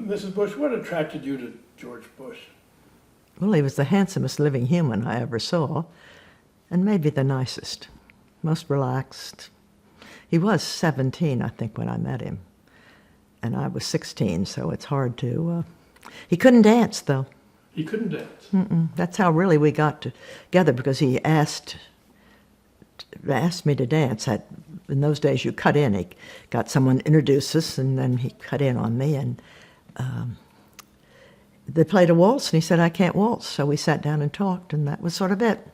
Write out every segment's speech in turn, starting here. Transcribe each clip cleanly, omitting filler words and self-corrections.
Mrs. Bush, what attracted you to George Bush? Well, he was the handsomest living human I ever saw, and maybe the nicest, most relaxed. He was 17, I think, when I met him, and I was 16, so it's hard to... He couldn't dance, though. He couldn't dance? That's how really we got together, because he asked me to dance. In those days, you cut in. He got someone to introduce us, and then he cut in on me, and they played a waltz, and he said, I can't waltz. So we sat down and talked, and that was sort of it.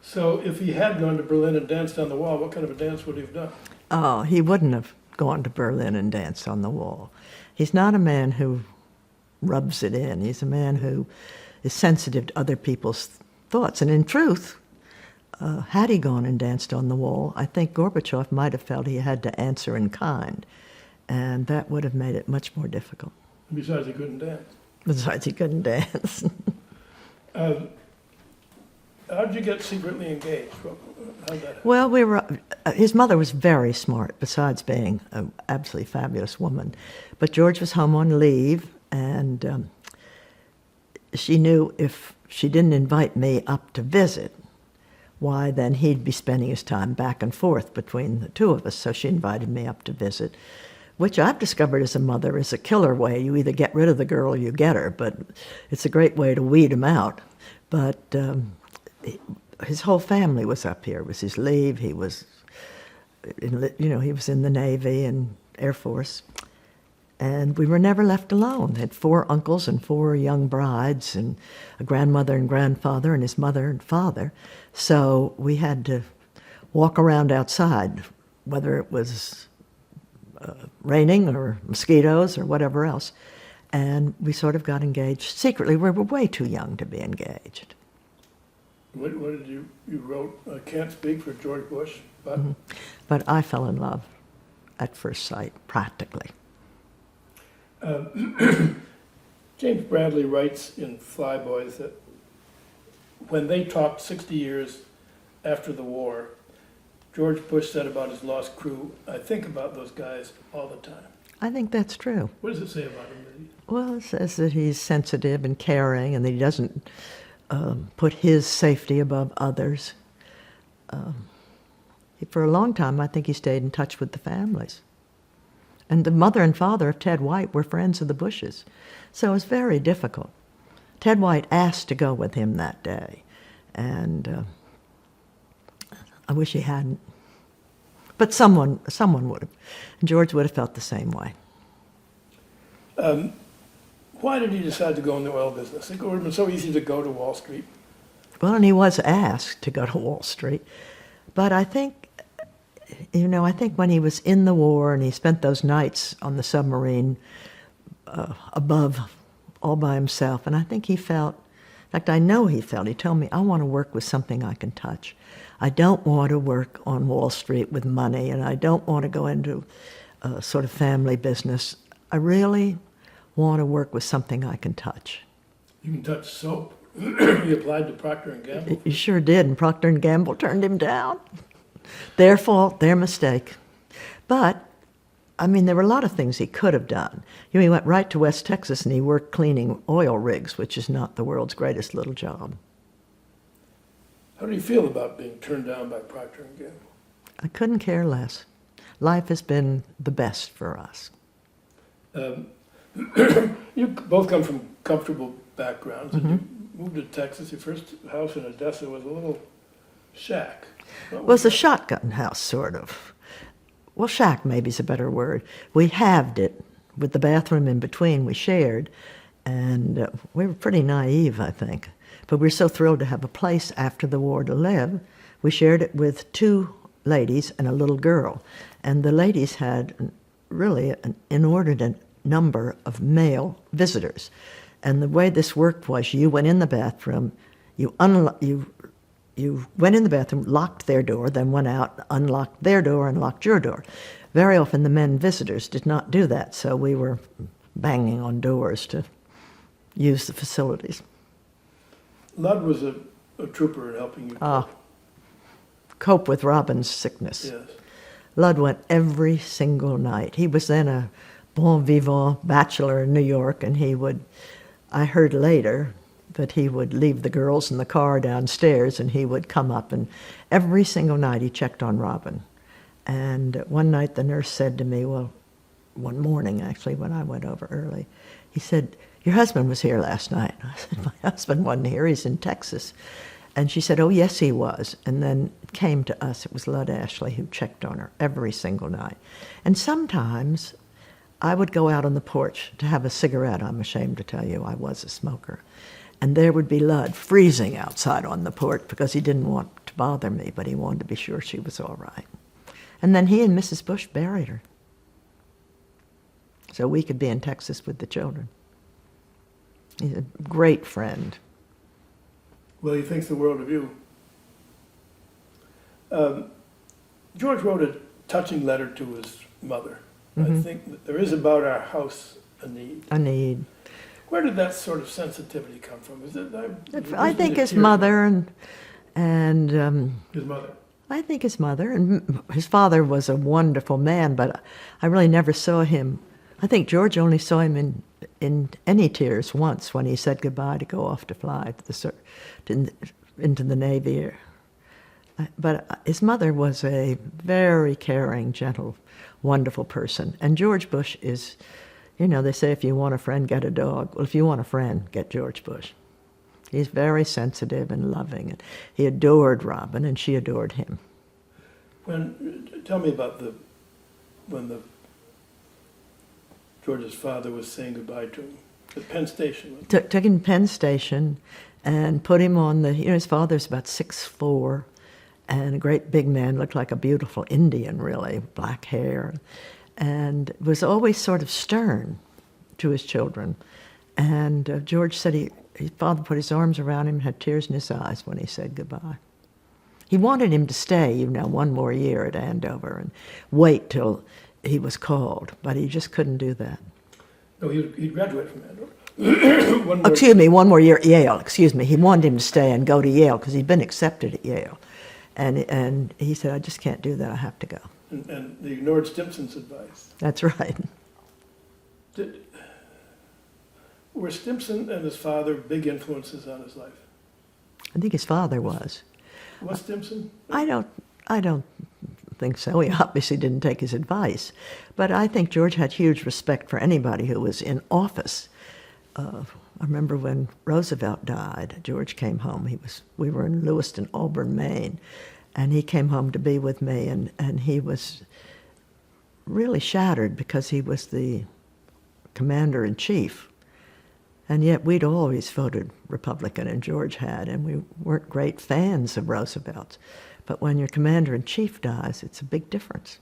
So if he had gone to Berlin and danced on the wall, what kind of a dance would he have done? Oh, he wouldn't have gone to Berlin and danced on the wall. He's not a man who rubs it in. He's a man who is sensitive to other people's thoughts. And in truth, had he gone and danced on the wall, I think Gorbachev might have felt he had to answer in kind. And that would have made it much more difficult. Besides, he couldn't dance. Besides, he couldn't dance. How'd you get secretly engaged? How'd that happen? Well, his mother was very smart, besides being an absolutely fabulous woman. But George was home on leave, and she knew if she didn't invite me up to visit, why, then he'd be spending his time back and forth between the two of us. So she invited me up to visit, which I've discovered as a mother is a killer way. You either get rid of the girl or you get her, but it's a great way to weed them out. But his whole family was up here. It was his leave. He was, he was in the Navy and Air Force. And we were never left alone. They had 4 uncles and 4 young brides and a grandmother and grandfather and his mother and father. So we had to walk around outside, whether it was raining or mosquitoes or whatever else. And we sort of got engaged secretly. We were way too young to be engaged. What did you wrote, I can't speak for George Bush, but... Mm-hmm. But I fell in love at first sight, practically. James Bradley writes in Flyboys that when they talked 60 years after the war, George Bush said about his lost crew, I think about those guys all the time. I think that's true. What does it say about him? Well, it says that he's sensitive and caring and that he doesn't put his safety above others. For a long time, I think he stayed in touch with the families. And the mother and father of Ted White were friends of the Bushes. So it was very difficult. Ted White asked to go with him that day. And I wish he hadn't. But someone would have. And George would have felt the same way. Why did he decide to go in the oil business? It would have been so easy to go to Wall Street. Well, and he was asked to go to Wall Street. But I think when he was in the war and he spent those nights on the submarine above all by himself, and I think he felt, in fact, I know he felt, he told me, I want to work with something I can touch. I don't want to work on Wall Street with money, and I don't want to go into a sort of family business. I really want to work with something I can touch. You can touch soap. He applied to Procter & Gamble. He sure did, and Procter & Gamble turned him down. Their fault, their mistake. But, there were a lot of things he could have done. He went right to West Texas and he worked cleaning oil rigs, which is not the world's greatest little job. How do you feel about being turned down by Procter & Gamble? I couldn't care less. Life has been the best for us. You both come from comfortable backgrounds. Mm-hmm. And you moved to Texas. Your first house in Odessa was a little shack. It was a shotgun house, sort of. Well, shack maybe is a better word. We halved it with the bathroom in between we shared, and we were pretty naive, I think. But we were so thrilled to have a place after the war to live. We shared it with 2 ladies and a little girl, and the ladies had really an inordinate number of male visitors. And the way this worked was you went in the bathroom, you went in the bathroom, locked their door, then went out, unlocked their door, and locked your door. Very often the men visitors did not do that, so we were banging on doors to use the facilities. Lud was a trooper in helping you cope with Robin's sickness. Yes. Lud went every single night. He was then a bon vivant bachelor in New York, and I heard later that he would leave the girls in the car downstairs, and he would come up, and every single night he checked on Robin. And one night the nurse said to me, well, one morning actually when I went over early, he said, your husband was here last night. I said, my husband wasn't here, he's in Texas. And she said, oh, yes, he was. And then it came to us, it was Lud Ashley who checked on her every single night. And sometimes I would go out on the porch to have a cigarette. I'm ashamed to tell you I was a smoker. And there would be Lud freezing outside on the porch because he didn't want to bother me, but he wanted to be sure she was all right. And then he and Mrs. Bush buried her, so we could be in Texas with the children. He's a great friend. Well, he thinks the world of you. George wrote a touching letter to his mother. I think that there is about our house a need. A need. Where did that sort of sensitivity come from? Is it? I think his mother and his mother. I think his mother and his father was a wonderful man, but I really never saw him. I think George only saw him in any tears once when he said goodbye to go off to fly into the Navy. But his mother was a very caring, gentle, wonderful person. And George Bush is, they say if you want a friend, get a dog. Well, if you want a friend, get George Bush. He's very sensitive and loving. And he adored Robin, and she adored him. Tell me about when George's father was saying goodbye to him at Penn Station. Took him to Penn Station and put him on his father's about 6'4", and a great big man, looked like a beautiful Indian, really, black hair, and was always sort of stern to his children. And George said his father put his arms around him and had tears in his eyes when he said goodbye. He wanted him to stay, one more year at Andover and wait till he was called, but he just couldn't do that. No, he'd graduate from Andover. One more year at Yale, He wanted him to stay and go to Yale because he'd been accepted at Yale. And he said, I just can't do that, I have to go. And he ignored Stimson's advice. That's right. Were Stimson and his father big influences on his life? I think his father was. Was Stimson? I don't think so. He obviously didn't take his advice. But I think George had huge respect for anybody who was in office. I remember when Roosevelt died, George came home. We were in Lewiston, Auburn, Maine, and he came home to be with me, and he was really shattered because he was the commander-in-chief. And yet we'd always voted Republican, and George had, and we weren't great fans of Roosevelt's. But when your commander-in-chief dies, it's a big difference.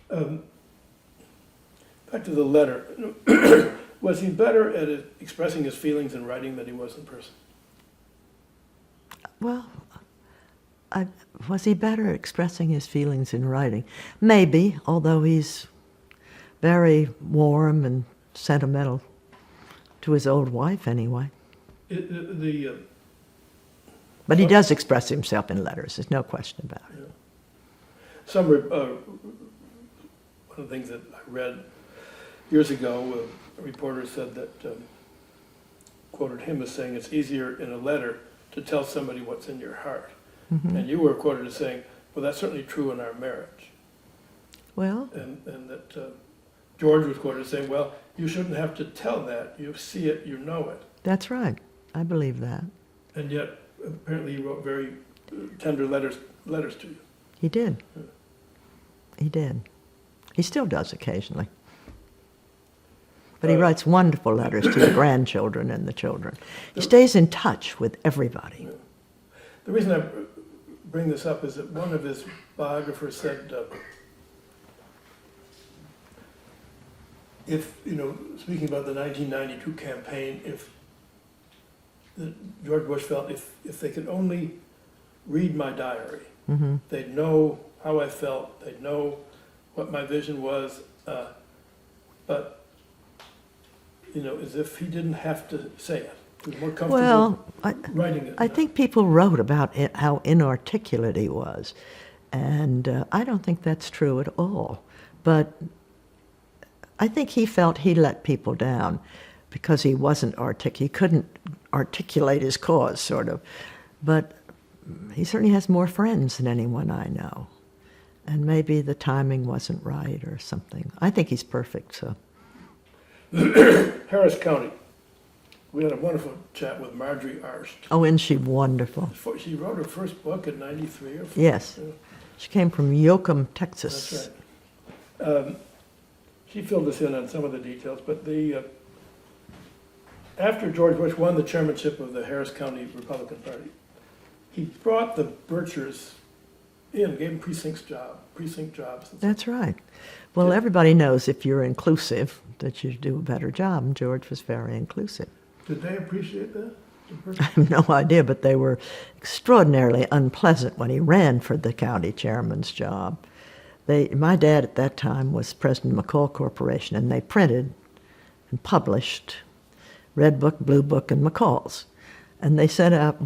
Back to the letter. Was he better at expressing his feelings in writing than he was in person? Well, was he better at expressing his feelings in writing? Maybe, although he's very warm and sentimental to his old wife anyway. But he does express himself in letters, there's no question about it. Yeah. One of the things that I read years ago, a reporter said that, quoted him as saying, it's easier in a letter to tell somebody what's in your heart. Mm-hmm. And you were quoted as saying, well, that's certainly true in our marriage. Well. And that George was quoted as saying, well, you shouldn't have to tell that. You see it, you know it. That's right. I believe that. And yet, apparently he wrote very tender letters to you. He did. Yeah. He did. He still does occasionally. But he writes wonderful letters to the grandchildren and the children. He stays in touch with everybody. Yeah. The reason I bring this up is that one of his biographers said, speaking about the 1992 campaign, if George Bush felt if they could only read my diary, mm-hmm. they'd know how I felt, they'd know what my vision was, but as if he didn't have to say it. He was more comfortable writing it. I think people wrote about how inarticulate he was, and I don't think that's true at all. But I think he felt he let people down because he wasn't he couldn't articulate his cause, sort of. But he certainly has more friends than anyone I know. And maybe the timing wasn't right or something. I think he's perfect, so. Harris County. We had a wonderful chat with Marjorie Arst. Oh, isn't she wonderful? She wrote her first book in '93 or 4. Yes. She came from Yoakum, Texas. That's right. She filled us in on some of the details, but after George Bush won the chairmanship of the Harris County Republican Party, he brought the Birchers in, gave them precinct jobs. That's right. Well, everybody knows if you're inclusive that you do a better job, and George was very inclusive. Did they appreciate that? I have no idea, but they were extraordinarily unpleasant when he ran for the county chairman's job. My dad at that time was president of McCall Corporation, and they printed and published Red Book, Blue Book, and McCall's. And they sent out,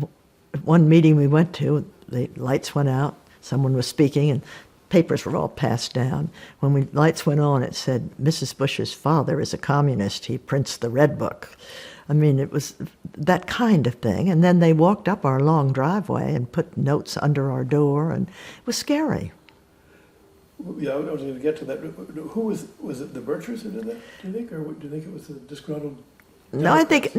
at one meeting we went to, the lights went out, someone was speaking, and papers were all passed down. When lights went on, it said, Mrs. Bush's father is a communist. He prints the Red Book. I mean, it was that kind of thing. And then they walked up our long driveway and put notes under our door, and it was scary. Yeah, I was going to get to that. Who was it the Birchers who did that, do you think? Or do you think it was the disgruntled Democrats?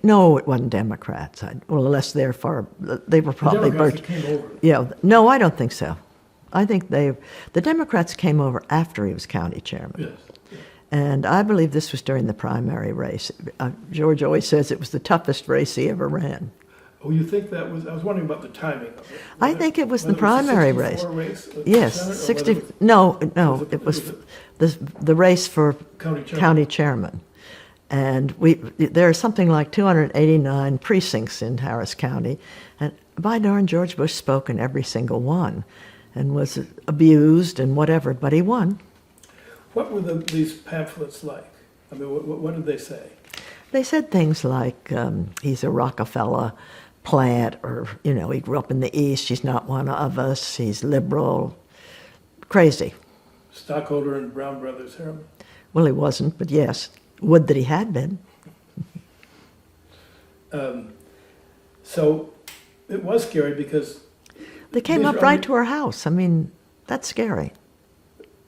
No, it wasn't Democrats. Unless they were probably Democrats that came over. Yeah, no, I don't think so. I think the Democrats came over after he was county chairman. Yes. And I believe this was during the primary race. George always says it was the toughest race he ever ran. Oh, you think that was? I was wondering about the timing of it. I think it was the primary race. Race. Yes, Senate, 60. No, it was the race for county chairman. And there are something like 289 precincts in Harris County, and by darn, George Bush spoke in every single one, and was abused and whatever, but he won. What were these pamphlets like? I mean, what did they say? They said things like, he's a Rockefeller plant, or, he grew up in the East, he's not one of us, he's liberal, crazy. Stockholder in Brown Brothers Harriman? Well, he wasn't, but yes, would that he had been. So it was scary because... They came up right to our house. I mean, that's scary.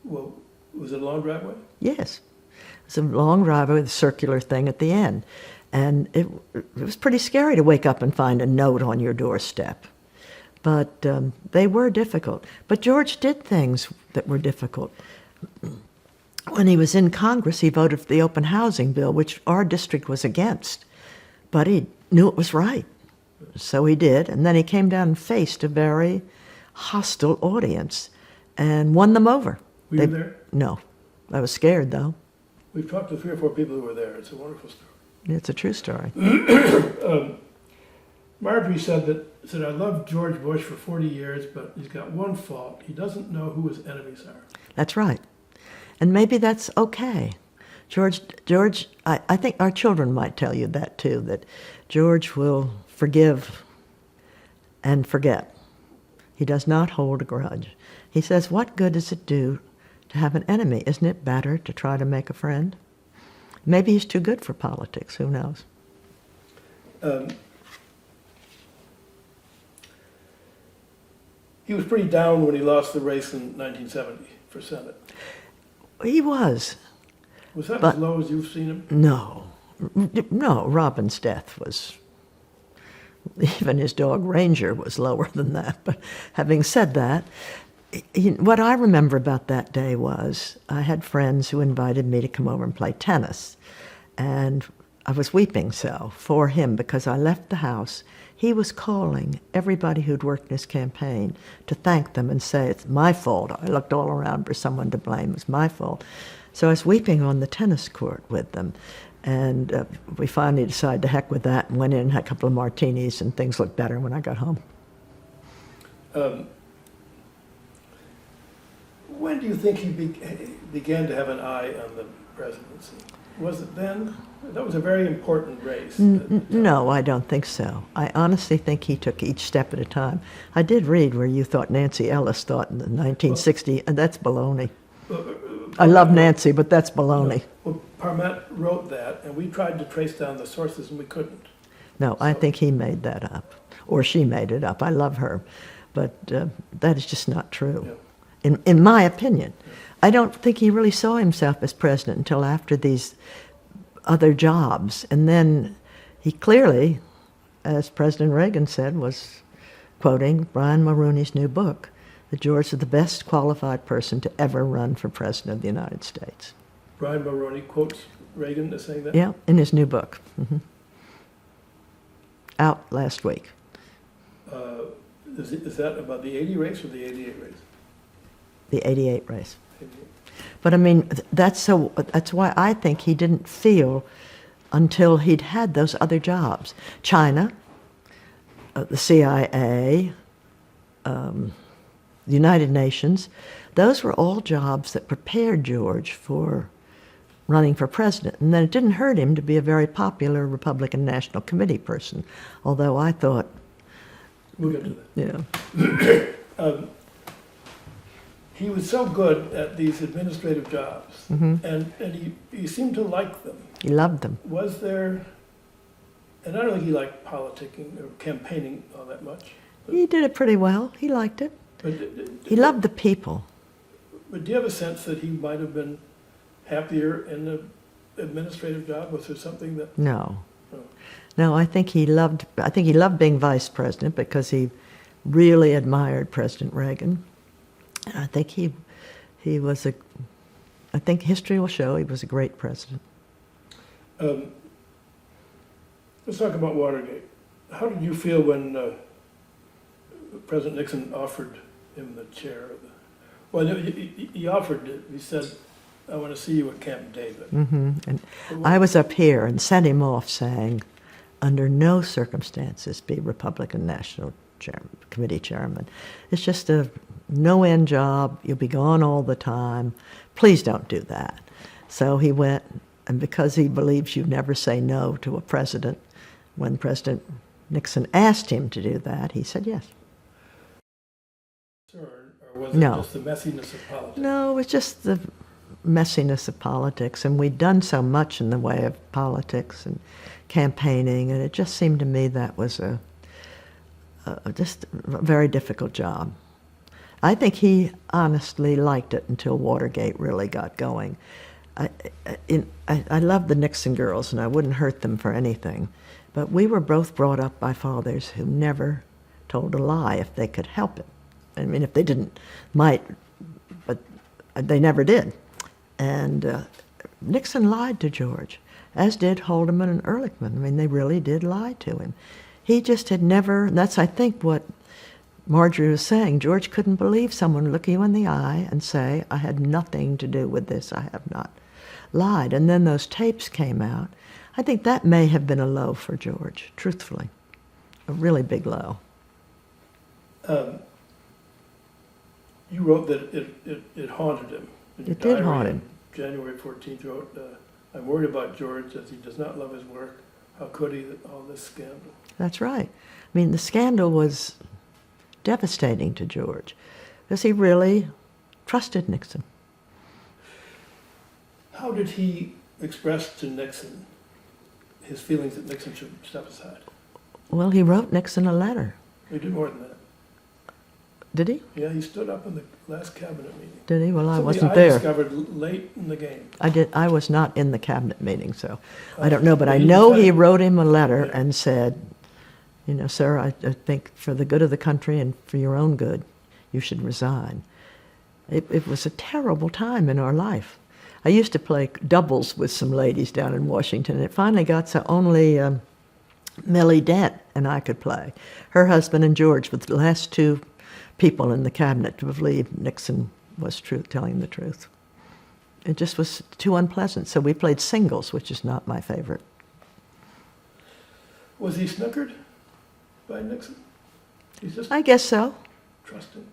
Well, was it a long driveway? Yes. It's a long driveway with a circular thing at the end. And it was pretty scary to wake up and find a note on your doorstep. But they were difficult. But George did things that were difficult. When he was in Congress, he voted for the open housing bill, which our district was against. But he knew it was right. So he did. And then he came down and faced a very hostile audience and won them over. Were you there? No. I was scared, though. We've talked to 3 or 4 people who were there. It's a wonderful story. It's a true story. Marjorie said, I loved George Bush for 40 years, but he's got one fault. He doesn't know who his enemies are. That's right. And maybe that's okay. George, I think our children might tell you that too, that George will forgive and forget. He does not hold a grudge. He says, what good does it do to have an enemy? Isn't it better to try to make a friend? Maybe he's too good for politics, who knows? He was pretty down when he lost the race in 1970 for Senate. He was. Was that as low as you've seen him? No. Robin's death was, even his dog Ranger was lower than that. But having said that, what I remember about that day was I had friends who invited me to come over and play tennis. And I was weeping so for him because I left the house. He was calling everybody who'd worked in his campaign to thank them and say, it's my fault. I looked all around for someone to blame. It was my fault. So I was weeping on the tennis court with them. And we finally decided to heck with that and went in and had a couple of martinis, and things looked better when I got home. When do you think he began to have an eye on the presidency? Was it then? That was a very important race. No, I don't think so. I honestly think he took each step at a time. I did read where you thought Nancy Ellis thought in the 1960, and that's baloney. I love Nancy, but that's baloney. Well, Parmet wrote that, and we tried to trace down the sources, and we couldn't. No, I think he made that up, or she made it up. I love her, but that is just not true, Yeah. in my opinion. I don't think he really saw himself as president until after these other jobs. And then he clearly, as President Reagan said, was quoting Brian Mulroney's new book, that George is the best qualified person to ever run for president of the United States. Brian Mulroney quotes Reagan as saying that? Yeah, in his new book. Out last week. Is that about the 80 race or the 88 race? The 88 race. 88. But I mean, that's why I think he didn't feel until he'd had those other jobs. China, the CIA, the United Nations, those were all jobs that prepared George for running for president. And then it didn't hurt him to be a very popular Republican National Committee person, although I thought, We'll get to that. yeah, He was so good at these administrative jobs, and he seemed to like them. he loved them. Was there, and I don't think he liked politicking or campaigning all that much. He did it pretty well. He liked it. But, He loved the people. but do you have a sense that he might have been happier in the administrative job? Was there something that? No. Oh. No, I think he loved being vice president because he really admired President Reagan. I think he was I think history will show he was a great president. Let's talk about Watergate. How did you feel when President Nixon offered him the chair? He offered it. He said, "I want to see you at Camp David." And I was up here and sent him off saying, under no circumstances be Republican National Committee chairman. It's just a no-end job. You'll be gone all the time. Please don't do that. So he went, and because he believes you never say no to a president, when President Nixon asked him to do that, he said yes. Or was it No. just the messiness of politics? No, it was just the messiness of politics, and we'd done so much in the way of politics and campaigning, and it just seemed to me that was just a very difficult job. I think he honestly liked it until Watergate really got going. I love the Nixon girls, and I wouldn't hurt them for anything, but we were both brought up by fathers who never told a lie if they could help it. I mean, if they didn't, might, but they never did. And Nixon lied to George, as did Haldeman and Ehrlichman. I mean, they really did lie to him. He just had never, and that's, I think, what Marjorie was saying. George couldn't believe someone look you in the eye and say, I had nothing to do with this, I have not lied. And then those tapes came out. I think that may have been a low for George, truthfully, a really big low. You wrote that it haunted him. In your It did diary haunt on him. January 14th, you wrote, I'm worried about George as he does not love his work. How could he, all this scandal? That's right. I mean, the scandal was devastating to George because he really trusted Nixon. How did he express to Nixon his feelings that Nixon should step aside? Well, he wrote Nixon a letter. He did more than that. Did he? Yeah, he stood up in the last cabinet meeting. Did he? Well, I Something wasn't I there. discovered late in the game. I was not in the cabinet meeting, so I don't know. But But I he know said- he wrote him a letter Yeah. and said, you know, sir, I think for the good of the country and for your own good, you should resign. It was a terrible time in our life. I used to play doubles with some ladies down in Washington, and it finally got so only Millie Dent and I could play. Her husband and George were the last two people in the cabinet to believe Nixon was telling the truth. It just was too unpleasant, so we played singles, which is not my favorite. Was he snookered by Nixon? He's just I guess so. trusting.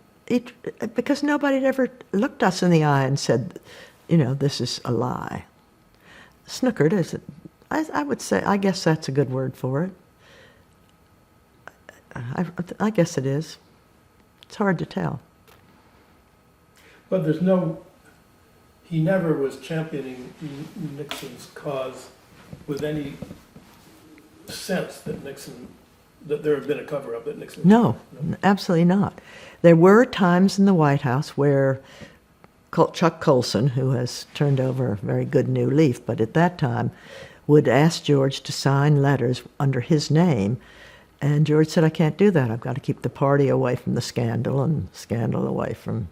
Because nobody had ever looked us in the eye and said, you know, this is a lie. Snookered, is it? I would say, I guess that's a good word for it. I guess it is. It's hard to tell. But there's no he never was championing Nixon's cause with any sense that there had been a cover-up that Nixon. No, absolutely not. There were times in the White House where Chuck Colson, who has turned over a very good new leaf, but at that time would ask George to sign letters under his name. And George said, I can't do that. I've got to keep the party away from the scandal and scandal away from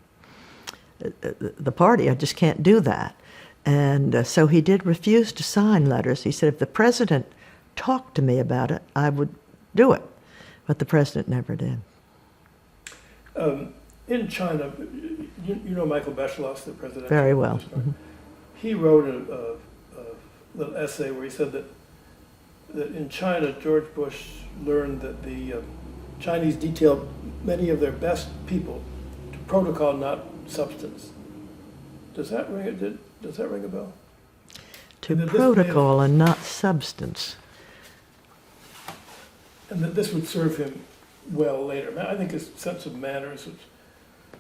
the party. I just can't do that. And so he did refuse to sign letters. He said, if the president talked to me about it, I would do it. But the president never did. In China, you know Michael Beschloss, the president? Very well. Mm-hmm. He wrote a little essay where he said that in China, George Bush learned that the Chinese detailed many of their best people to protocol, not substance. Does that ring a bell? To protocol and not substance. And that this would serve him well later. I think his sense of manners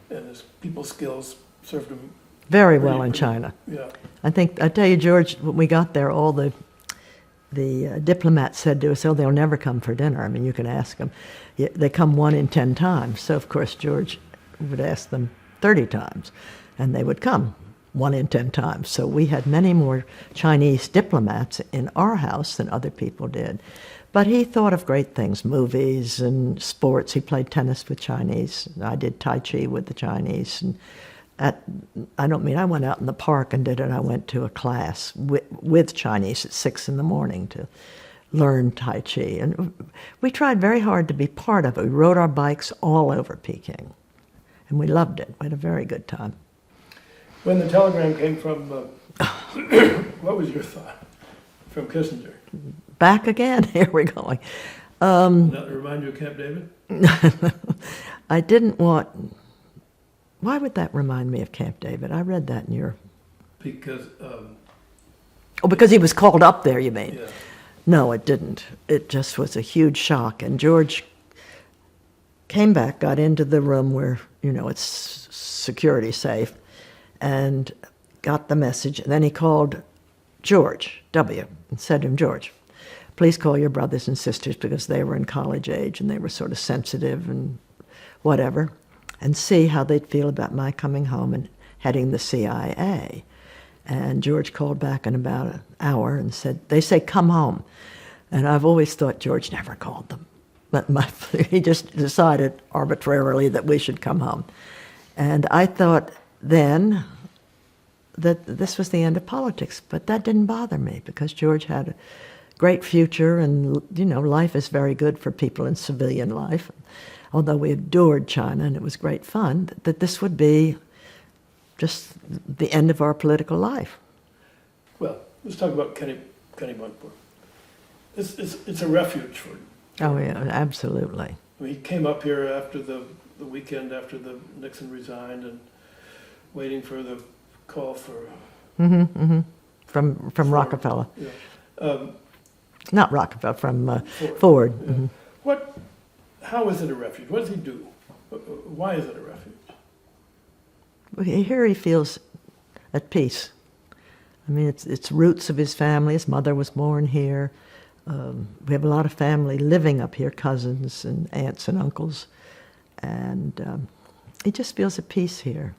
and his people skills served him very well in China. Yeah. I tell you, George, when we got there, all the diplomats said to us, oh, they'll never come for dinner. I mean, you can ask them. They come 1 in 10 times. So, of course, George would ask them 30 times, and they would come 1 in 10 times. So we had many more Chinese diplomats in our house than other people did. But he thought of great things, movies and sports. He played tennis with Chinese. I did Tai Chi with the Chinese. And I don't mean I went out in the park and did it. I went to a class with Chinese at 6 in the morning to learn Tai Chi. And we tried very hard to be part of it. We rode our bikes all over Peking. And we loved it. We had a very good time. When the telegram came from, what was your thought? From Kissinger? Back again? Here we're going. That remind you of Camp David? I didn't want... Why would that remind me of Camp David? I read that in your... Because... Oh, because he was called up there, you mean? Yeah. No, it didn't. It just was a huge shock. And George came back, got into the room where, it's security safe, and got the message. And then he called George W. and said to him, George, please call your brothers and sisters because they were in college age and they were sort of sensitive and whatever, and see how they'd feel about my coming home and heading the CIA. And George called back in about an hour and said, they say, come home. And I've always thought George never called them. But he just decided arbitrarily that we should come home. And I thought then that this was the end of politics, but that didn't bother me because George had a great future and, life is very good for people in civilian life. Although we adored China and it was great fun, that this would be just the end of our political life. Well, let's talk about Kennebunkport. It's a refuge for him. Oh, yeah, absolutely. He came up here after the weekend after the Nixon resigned and waiting for the call for... From Rockefeller. Yeah. Not Rockefeller, from Ford. Yeah. Mm-hmm. How is it a refuge? What does he do? Why is it a refuge? Here he feels at peace. I mean, it's roots of his family. His mother was born here. We have a lot of family living up here, cousins and aunts and uncles. And he just feels at peace here.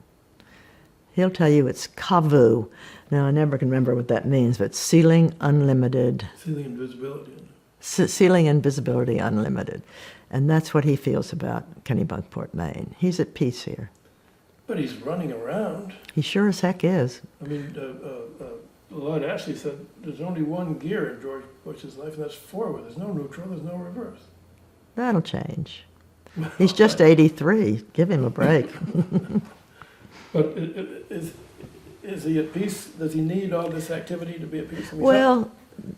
He'll tell you it's CAVU. Now, I never can remember what that means, but Ceiling Unlimited. Ceiling and Visibility. Ceiling and Visibility Unlimited. And that's what he feels about Kennebunkport, Maine. He's at peace here. But he's running around. He sure as heck is. I mean, Lloyd Ashley said there's only one gear in George Bush's life, and that's forward. There's no neutral, there's no reverse. That'll change. He's just 83. Give him a break. But is he at peace? Does he need all this activity to be at peace? I mean, well,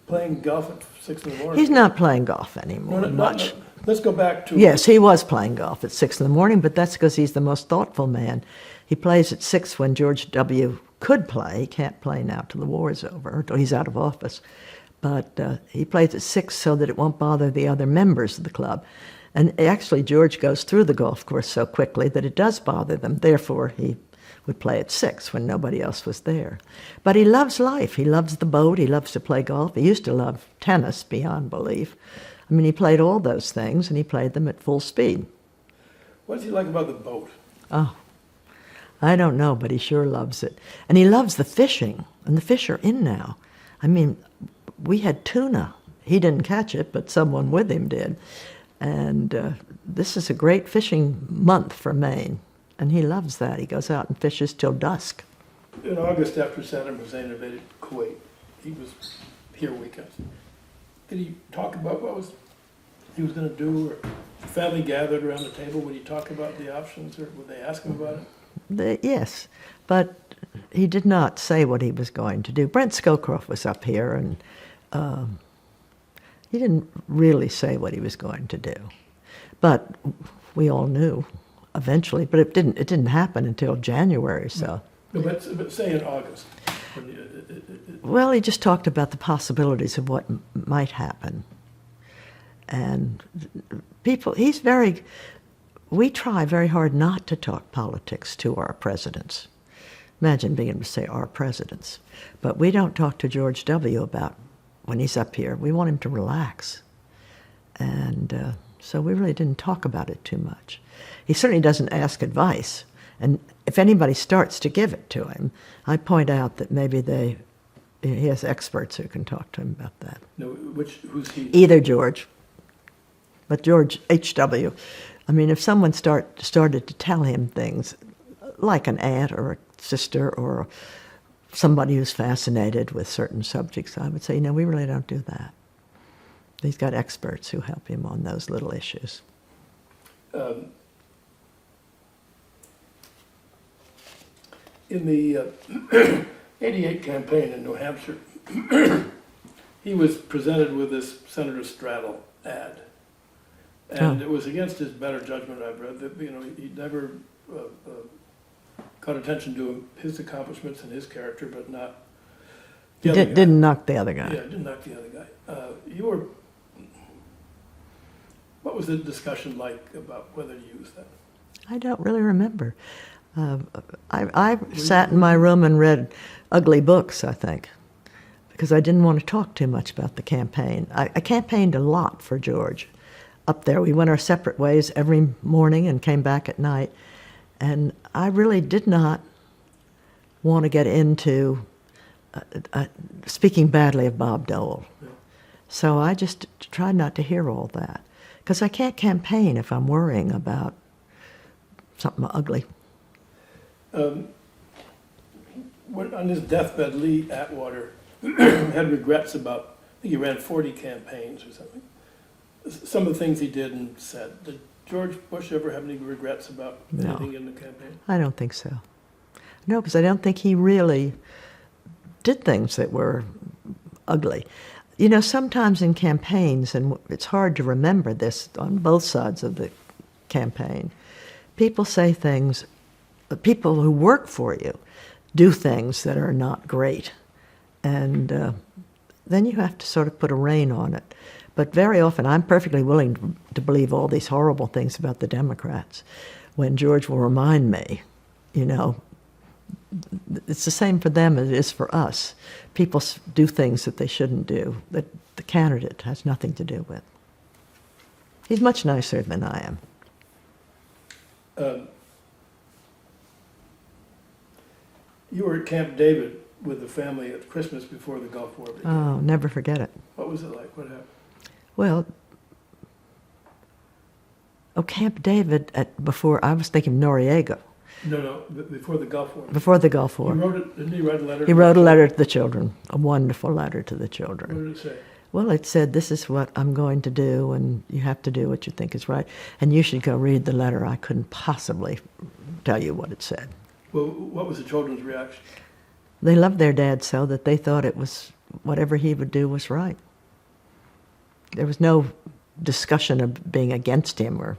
playing golf at 6 in the morning. He's not playing golf anymore much. No. Let's go back to... Yes, he was playing golf at 6 in the morning, but that's because he's the most thoughtful man. He plays at 6 when George W. could play. He can't play now till the war is over, till he's out of office. But he plays at 6 so that it won't bother the other members of the club. And actually, George goes through the golf course so quickly that it does bother them. Therefore, he would play at 6 when nobody else was there. But he loves life. He loves the boat. He loves to play golf. He used to love tennis beyond belief. I mean, he played all those things, and he played them at full speed. What does he like about the boat? Oh, I don't know, but he sure loves it. And he loves the fishing, and the fish are in now. I mean, we had tuna. He didn't catch it, but someone with him did. And this is a great fishing month for Maine, and he loves that. He goes out and fishes till dusk. In August, after Saddam Hussein invaded Kuwait, he was here weekends. Did he talk about what he was going to do, or the family gathered around the table? Would he talk about the options, or would they ask him about it? Yes, but he did not say what he was going to do. Brent Scowcroft was up here, and he didn't really say what he was going to do. But we all knew eventually, but it didn't happen until January, so. No, but say in August. Well, he just talked about the possibilities of what might happen. And we try very hard not to talk politics to our presidents. Imagine being able to say our presidents. But we don't talk to George W. about when he's up here. We want him to relax. And so we really didn't talk about it too much. He certainly doesn't ask advice. And if anybody starts to give it to him, I point out that maybe he has experts who can talk to him about that. No, who's he? Either George, but George H.W. I mean, if someone started to tell him things, like an aunt or a sister or somebody who's fascinated with certain subjects, I would say, no, we really don't do that. He's got experts who help him on those little issues. In the 88 campaign in New Hampshire, he was presented with this Senator Straddle ad. And It was against his better judgment, I've read, that he never caught attention to his accomplishments and his character, but not the other guy. Didn't knock the other guy. Yeah, didn't knock the other guy. What was the discussion like about whether to use that? I don't really remember. I sat in my room and read ugly books, I think, because I didn't want to talk too much about the campaign. I campaigned a lot for George. Up there, we went our separate ways every morning and came back at night. And I really did not want to get into speaking badly of Bob Dole. Yeah. So I just tried not to hear all that. Because I can't campaign if I'm worrying about something ugly. On his deathbed, Lee Atwater had regrets about, I think he ran 40 campaigns or something. Some of the things he did and said. Did George Bush ever have any regrets about anything in the campaign? I don't think so. No, because I don't think he really did things that were ugly. You know, sometimes in campaigns, and it's hard to remember this on both sides of the campaign, people say things, people who work for you do things that are not great. And then you have to sort of put a rein on it. But very often, I'm perfectly willing to believe all these horrible things about the Democrats when George will remind me, it's the same for them as it is for us. People do things that they shouldn't do, that the candidate has nothing to do with. He's much nicer than I am. You were at Camp David with the family at Christmas before the Gulf War began. Oh, never forget it. What was it like? What happened? Well, Camp David before, I was thinking Noriega. No, before the Gulf War. Before the Gulf War. Didn't he write a letter? He wrote a letter to the children, a wonderful letter to the children. What did it say? Well, it said, this is what I'm going to do, and you have to do what you think is right. And you should go read the letter. I couldn't possibly tell you what it said. Well, what was the children's reaction? They loved their dad so that they thought it was whatever he would do was right. There was no discussion of being against him,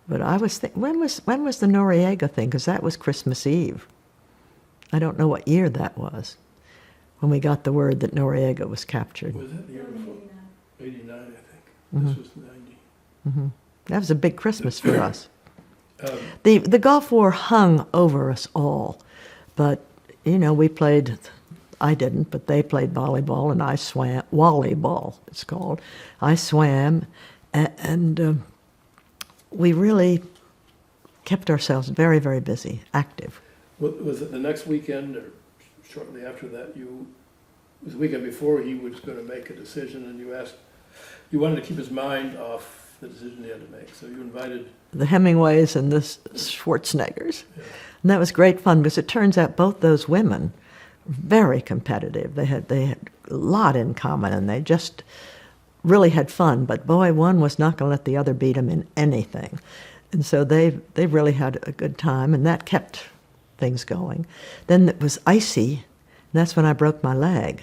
but I was thinking, when was the Noriega thing? Because that was Christmas Eve. I don't know what year that was when we got the word that Noriega was captured. Was that the year before? 89, I think. Mm-hmm. This was 90. Mm-hmm. That was a big Christmas for us. The Gulf War hung over us all, but we played. I didn't, but they played volleyball, and I swam. Volleyball, it's called. I swam, and we really kept ourselves very, very busy, active. Was it the next weekend or shortly after that? It was the weekend before he was going to make a decision, and you wanted to keep his mind off the decision he had to make, so you invited the Hemingways and the Schwarzeneggers. Yeah. And that was great fun because it turns out both those women were very competitive. They had a lot in common, and they just really had fun. But boy, one was not going to let the other beat him in anything. And so they really had a good time, and that kept things going. Then it was icy, and that's when I broke my leg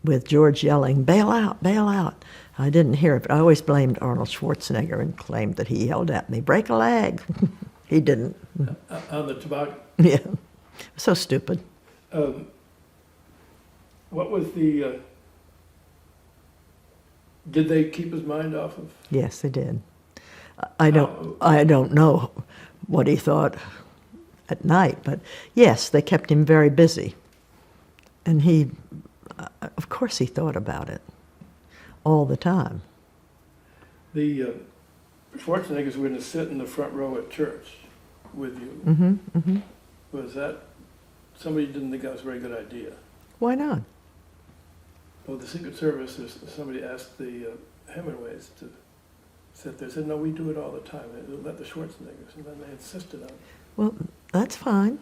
with George yelling, "Bail out, bail out." I didn't hear it, but I always blamed Arnold Schwarzenegger and claimed that he yelled at me, "Break a leg." He didn't. On the toboggan? Yeah. So stupid. What was the... did they keep his mind off of? Yes, they did. I don't know what he thought at night, but yes, they kept him very busy. And he, of course he thought about it all the time. The Schwarzeneggers were going to sit in the front row at church with you. Mm-hmm, mm-hmm. Was that, somebody didn't think that was a very good idea? Why not? Well, the Secret Service, somebody asked the Hemingways to sit there. Said, no, we do it all the time. They let the Schwarzeneggers, and then they insisted on it. Well, that's fine.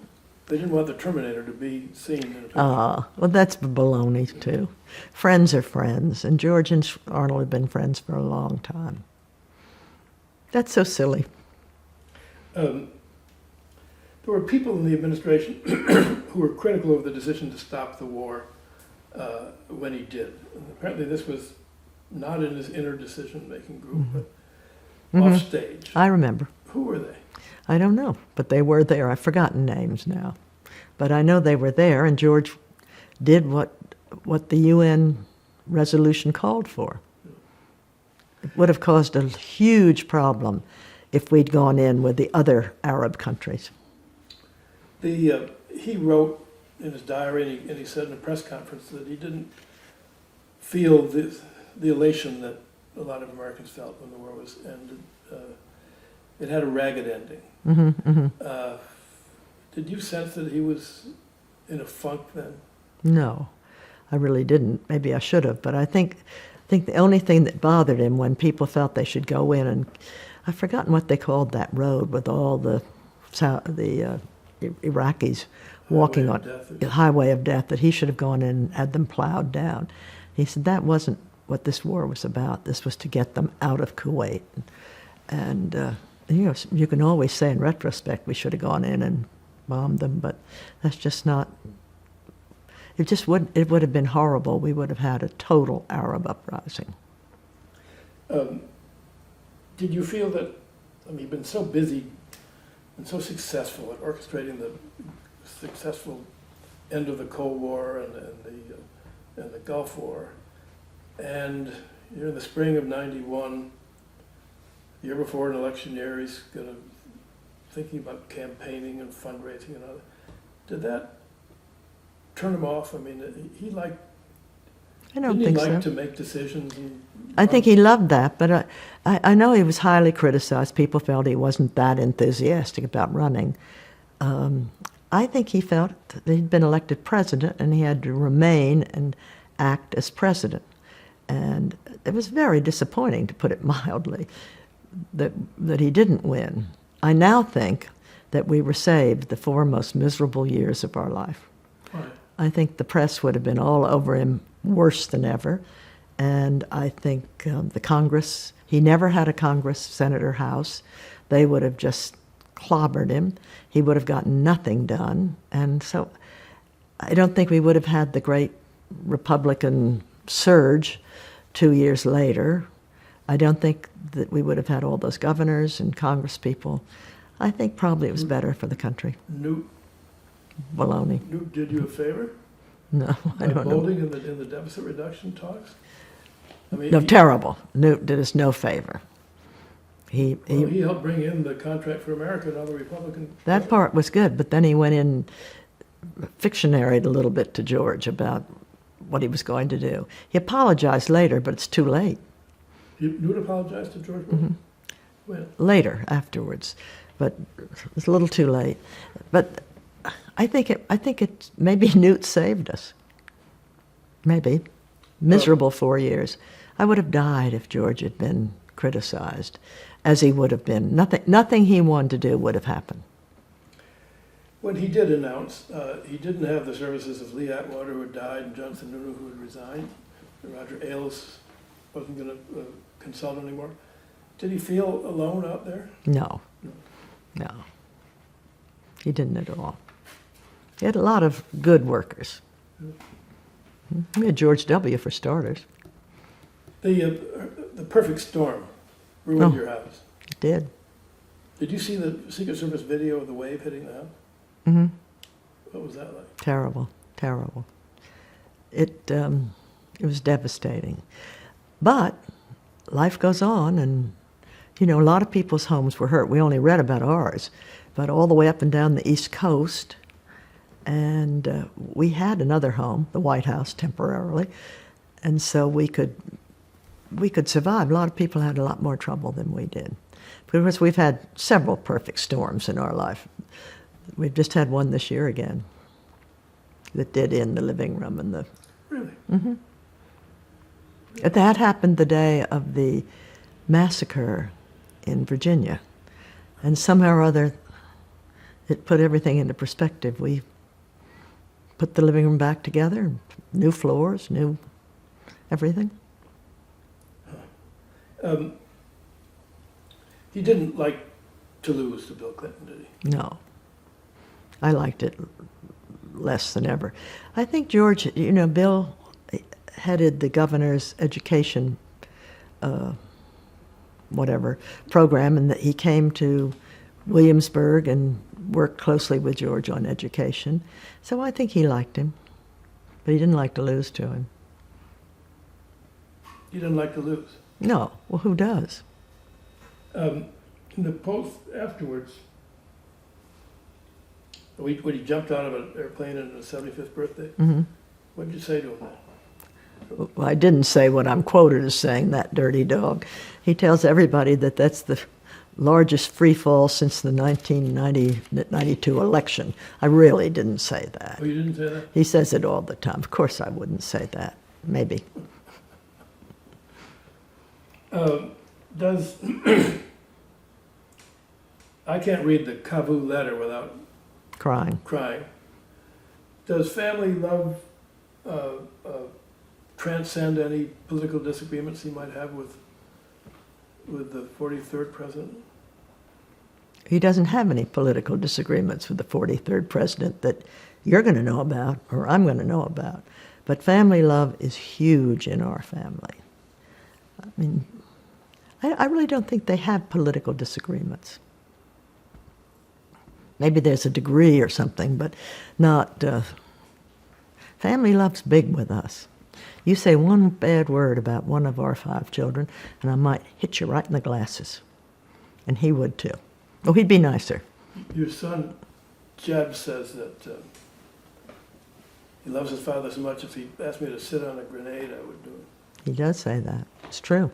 They didn't want the Terminator to be seen in a picture. Well, that's baloney, too. Friends are friends, and George and Arnold have been friends for a long time. That's so silly. There were people in the administration who were critical of the decision to stop the war when he did. And apparently this was not in his inner decision-making group, but off stage. I remember. Who were they? I don't know, but they were there. I've forgotten names now. But I know they were there, and George did what the UN resolution called for. It would have caused a huge if we'd gone in with the other Arab countries. He wrote in his diary, and he said in a press conference that he didn't feel the elation that a lot of Americans felt when the war was ended. It had a ragged ending. Mm-hmm, mm-hmm. Did you sense that he was in a funk then? No, I really didn't. Maybe I should have, but I think the only thing that bothered him when people felt they should go in, and I've forgotten what they called that road with all the Iraqis walking on the highway of death, that he should have gone in and had them plowed down. He said that wasn't what this war was about. This was to get them out of Kuwait. And you can always say in retrospect we should have gone in and bombed them, but that's just not. It would have been horrible. We would have had a total Arab uprising. Did you feel that? I mean, you've been so busy and so successful at orchestrating the successful end of the Cold War and the Gulf War, and you're in the spring of '91. The year before an election year, he's thinking about campaigning and fundraising and all that. Did that turn him off? I mean, he liked. I don't didn't think he like so. to make decisions? I think he loved that, but I know he was highly criticized. People felt he wasn't that enthusiastic about running. I think he felt that he'd been elected president and he had to remain and act as president. And it was very disappointing, to put it mildly, that he didn't win. I now think that we were saved the 4 most miserable years of our life. Why? I think the press would have been all over him worse than ever. And I think the Congress, he never had a Congress, Senate, or House. They would have just clobbered him. He would have gotten nothing done. And so I don't think we would have had the great Republican surge 2 years later. I don't think that we would have had all those governors and Congress people. I think probably it was better for the country. Newt? Baloney. Newt did you a favor? No, I don't know. Voting in the deficit reduction talks? I mean, No, terrible. Newt did us no favor. He helped bring in the contract for America and all the Republican. That part was good, but then he went in, fictionaried a little bit to George about what he was going to do. He apologized later, but it's too late. You would apologize to George Bush? When? Later, afterwards, but it's a little too late. But I think it maybe Newt saved us. Maybe. Miserable 4 years. I would have died if George had been criticized, as he would have been. Nothing he wanted to do would have happened. When he did announce, he didn't have the services of Lee Atwater, who had died, and Johnson Nunu, who had resigned, and Roger Ailes wasn't going to consult anymore. Did he feel alone out there? No. He didn't at all. He had a lot of good workers. He had George W. for starters. The perfect storm ruined your house. It did. Did you see the Secret Service video of the wave hitting the house? Mm-hmm. What was that like? Terrible. It was devastating. But life goes on, and, a lot of people's homes were hurt. We only read about ours, but all the way up and down the East Coast. And we had another home, the White House, temporarily, and so we could survive. A lot of people had a lot more trouble than we did. Because we've had several perfect storms in our life. We've just had one this year again that did in the living room and the. Really? Mm-hmm. That happened the day of the massacre in Virginia, and somehow or other, it put everything into perspective. We put the living room back together, new floors, new everything. He didn't like to lose to Bill Clinton, did he? No. I liked it less than ever. I think George, Bill headed the governor's education, program, and that he came to Williamsburg and worked closely with George on education. So I think he liked him, but he didn't like to lose to him. He didn't like to lose? No. Well, who does? In the post afterwards, when he jumped out of an airplane on his 75th birthday, Mm-hmm. what did you say to him then? Well, I didn't say what I'm quoted as saying, that dirty dog. He tells everybody that that's the largest free fall since the 1992 election. I really didn't say that. Oh, you didn't say that? He says it all the time. Of course I wouldn't say that. Maybe. I can't read the CAVU letter without Crying. Does family love transcend any political disagreements he might have with the 43rd president? He doesn't have any political disagreements with the 43rd president that you're going to know about or I'm going to know about. But family love is huge in our family. I mean, I really don't think they have political disagreements. Maybe there's a degree or something, but not. Family love's big with us. You say one bad word about one of our 5 children, and I might hit you right in the glasses. And he would too. Oh, he'd be nicer. Your son, Jeb, says that he loves his father so much, if he asked me to sit on a grenade, I would do it. He does say that. It's true.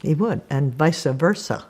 He would, and vice versa.